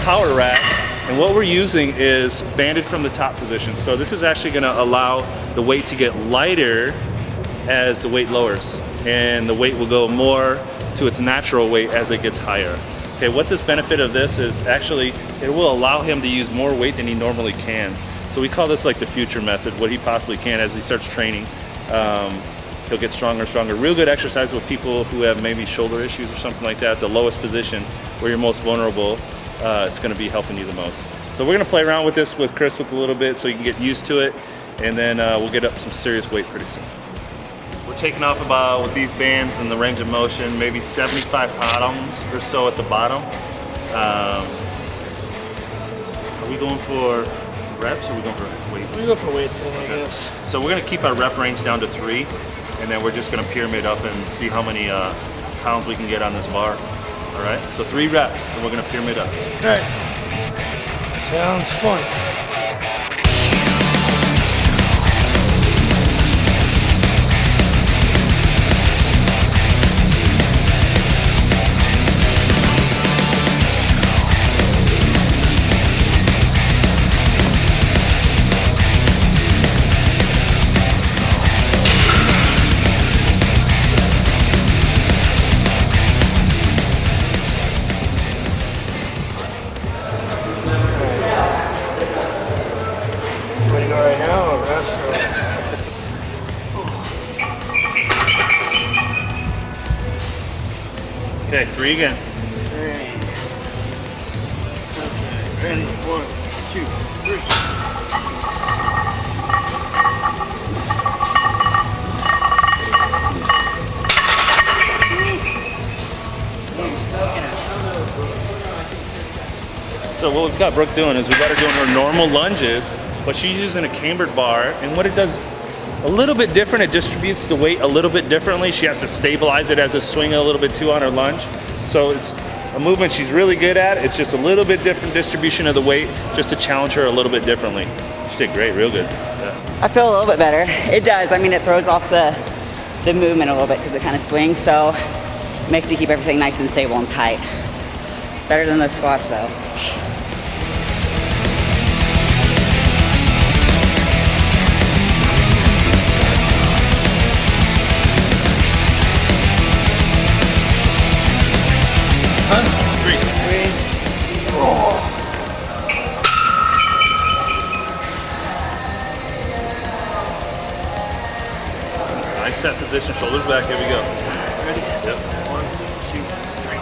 power rack, and what we're using is banded from the top position. So this is actually gonna allow the weight to get lighter as the weight lowers, and the weight will go more to its natural weight as it gets higher. Okay, what this benefit of this is actually, it will allow him to use more weight than he normally can. So we call this like the future method, what he possibly can as he starts training. He'll get stronger and stronger. Real good exercise with people who have maybe shoulder issues or something like that, the lowest position where you're most vulnerable, it's gonna be helping you the most. So we're gonna play around with this with Chris with a little bit so you can get used to it, and then we'll get up some serious weight pretty soon. We're taking off about, with these bands and the range of motion, maybe 75 pounds or so at the bottom. Are we going for reps or are we going for weight? We go for weights, I guess. So we're gonna keep our rep range down to 3, and then we're just gonna pyramid up and see how many pounds we can get on this bar. All right, so 3 reps, and we're gonna pyramid up. All right, sounds fun. Right now, or rest, or... Okay, 3 again. 3. Okay, ready? 1, 2, 3. So what we've got Brooke doing is we've got her doing her normal lunges, but she's using a cambered bar, and what it does a little bit different, it distributes the weight a little bit differently. She has to stabilize it as a swing a little bit too on her lunge. So it's a movement she's really good at. It's just a little bit different distribution of the weight just to challenge her a little bit differently. She did great, real good. Yeah. I feel a little bit better. It does. I mean, it throws off the movement a little bit because it kind of swings, so it makes you keep everything nice and stable and tight. Better than those squats though. Nice set position, shoulders back, here we go. Ready? Yep. 1, 2, 3.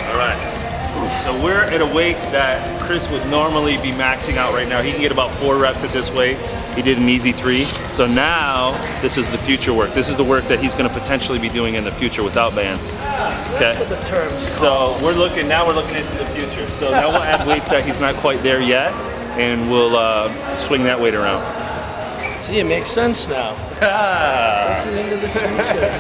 All right. So we're at a weight that Chris would normally be maxing out right now. He can get about 4 reps at this weight. He did an easy 3. So now this is the future work. This is the work that he's going to potentially be doing in the future without bands. So that's what the term's called. So we're looking into the future. So now we'll add weights that he's not quite there yet, and we'll swing that weight around. See, it makes sense now. Looking into the future.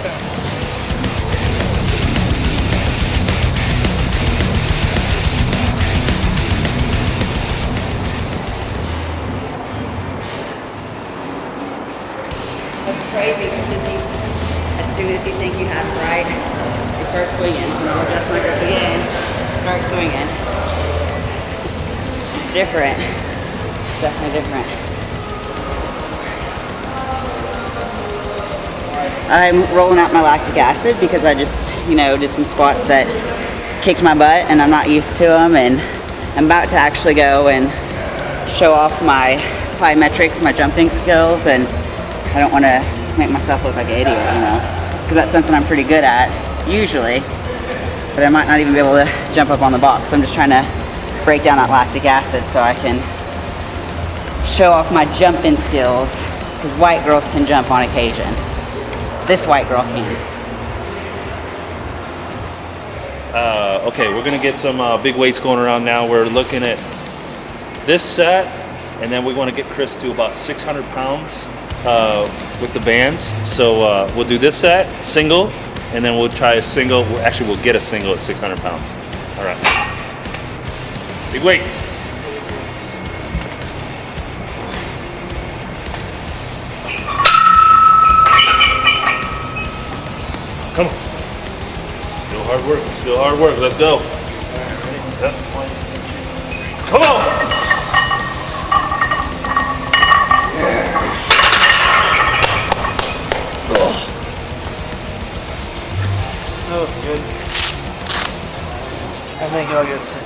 Crazy because as soon as you think you have it right, it starts swinging. And I'll adjust my grip again, start swinging. It's different. It's definitely different. I'm rolling out my lactic acid because I just, did some squats that kicked my butt and I'm not used to them, and I'm about to actually go and show off my plyometrics, my jumping skills, and I don't want to make myself look like an idiot, because that's something I'm pretty good at, usually, but I might not even be able to jump up on the box. So I'm just trying to break down that lactic acid so I can show off my jumping skills, because white girls can jump on occasion. This white girl can. Okay, we're gonna get some big weights going around now. We're looking at this set, and then we want to get Chris to about 600 pounds with the bands. So we'll do this set, single, and then we'll try a single. Actually, we'll get a single at 600 pounds. All right. Big weights. Come on. Still hard work. Still hard work. Let's go. Yep. Come on. That was good. I think I'll get 6.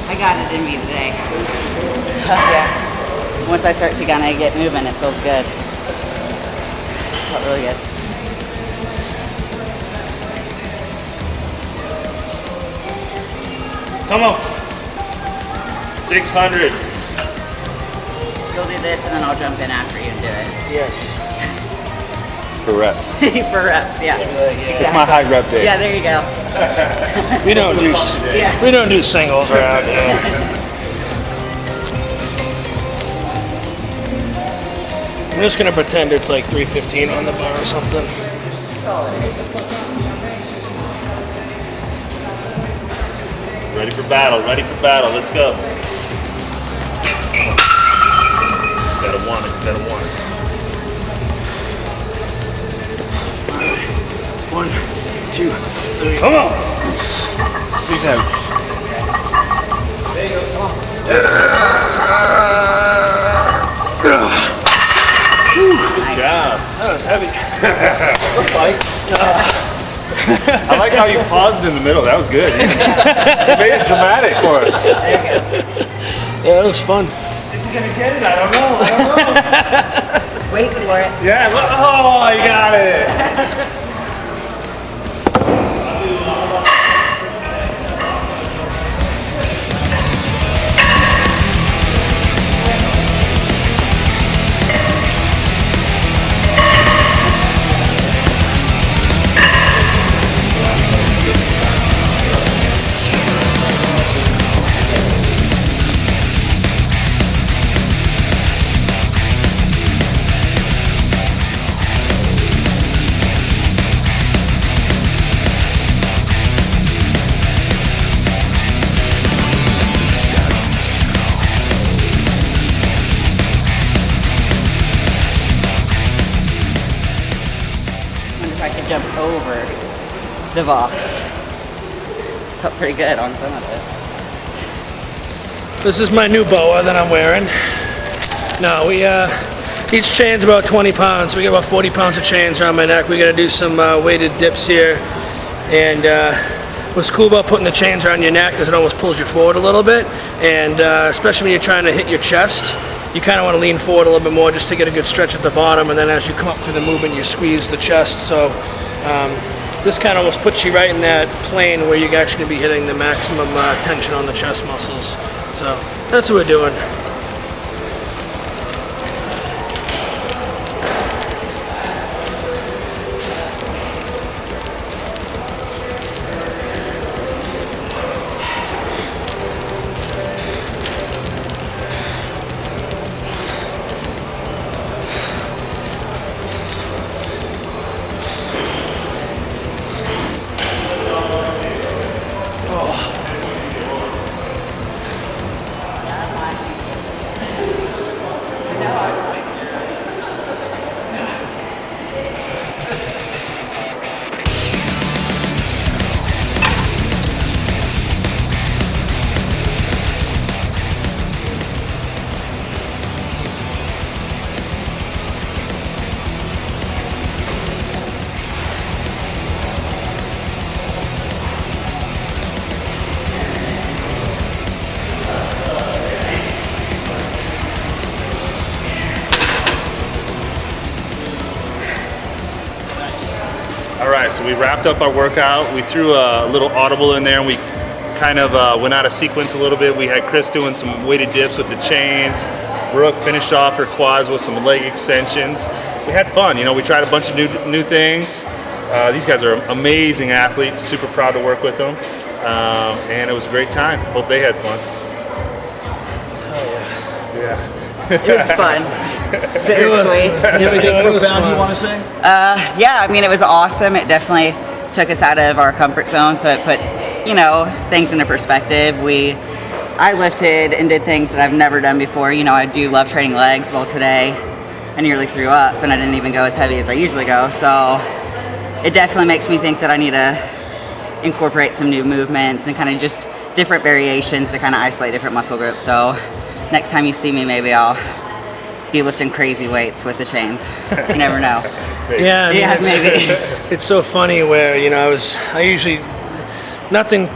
I got it in me today. Yeah. Once I start to kind of get moving, it feels good. Felt really good. Come on. 600. You'll do this and then I'll jump in after you and do it. Yes. For reps. For reps, yeah. It's my high rep day. Yeah, there you go. We don't do singles around here. I'm just gonna pretend it's like 315 on the bar or something. Ready for battle. Ready for battle. Let's go. Gotta want it. Gotta want it. 1, 2, 3. Come on. Please have. There you go. Come on. Good job. That was heavy. I like how you paused in the middle. That was good. You made it dramatic for us. Yeah, that was fun. Is he gonna get it? I don't know. Wait for it. Yeah. Oh, you got it. Jump over the box. Felt pretty good on some of this. This is my new boa that I'm wearing. No, each chain's about 20 pounds. So we get about 40 pounds of chains around my neck. We gotta do some weighted dips here. And what's cool about putting the chains around your neck is it almost pulls you forward a little bit. And especially when you're trying to hit your chest, you kind of want to lean forward a little bit more just to get a good stretch at the bottom, and then as you come up to the movement, you squeeze the chest. So this kind of almost puts you right in that plane where you're actually going to be hitting the maximum tension on the chest muscles. So that's what we're doing. Alright, so we wrapped up our workout. We threw a little audible in there and we kind of went out of sequence a little bit. We had Chris doing some weighted dips with the chains. Brooke finished off her quads with some leg extensions. We had fun, you know, we tried a bunch of new things. These guys are amazing athletes, super proud to work with them. and it was a great time. Hope they had fun. Yeah. It was fun. Bittersweet. You have anything It was profound fun. you want to say? Yeah, I mean, it was awesome. It definitely took us out of our comfort zone, so it put, you know, things into perspective. I lifted and did things that I've never done before. You know, I do love training legs. Well, today I nearly threw up, and I didn't even go as heavy as I usually go. So it definitely makes me think that I need to incorporate some new movements and kind of just different variations to kind of isolate different muscle groups. So next time you see me, maybe I'll be lifting crazy weights with the chains. You never know. Yeah, I mean, Yeah, it's, maybe. it's so funny where, you know, I usually, nothing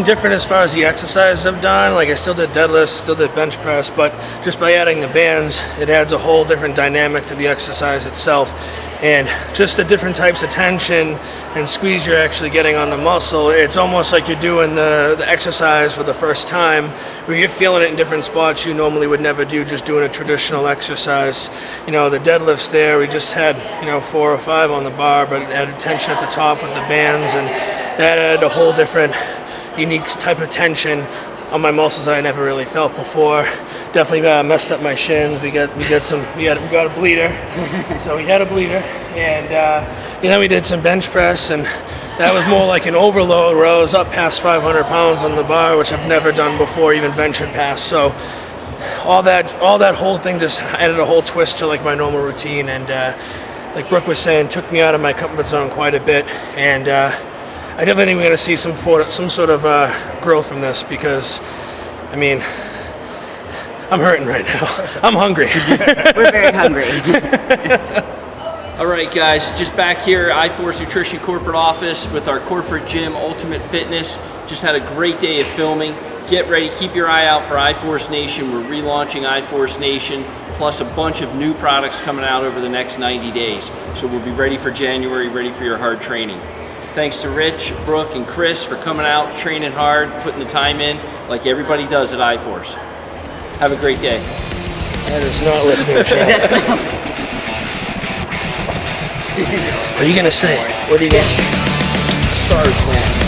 different as far as the exercises I've done. Like I still did deadlifts, still did bench press, but just by adding the bands, it adds a whole different dynamic to the exercise itself. And just the different types of tension and squeeze you're actually getting on the muscle, it's almost like you're doing the exercise for the first time, where you're feeling it in different spots you normally would never do just doing a traditional exercise. You know, the deadlifts there, we just had, you know, 4 or 5 on the bar, but it added tension at the top with the bands, and that added a whole different unique type of tension on my muscles that I never really felt before. Definitely messed up my shins. We got a bleeder. So we had a bleeder, and you know, we did some bench press, and that was more like an overload where I was up past 500 pounds on the bar, which I've never done before, even ventured past. So all that whole thing just added a whole twist to like my normal routine, and like Brooke was saying, took me out of my comfort zone quite a bit, and I definitely think we're going to see some sort of growth from this, because, I mean, I'm hurting right now. I'm hungry. We're very hungry. All right, guys, just back here, iForce Nutrition corporate office with our corporate gym, Ultimate Fitness. Just had a great day of filming. Get ready, keep your eye out for iForce Nation. We're relaunching iForce Nation, plus a bunch of new products coming out over the next 90 days. So we'll be ready for January, ready for your hard training. Thanks to Rich, Brooke, and Chris for coming out, training hard, putting the time in, like everybody does at iForce. Have a great day. That is not lifting a shot. What are you going to say? What are you going to say? Stars, man.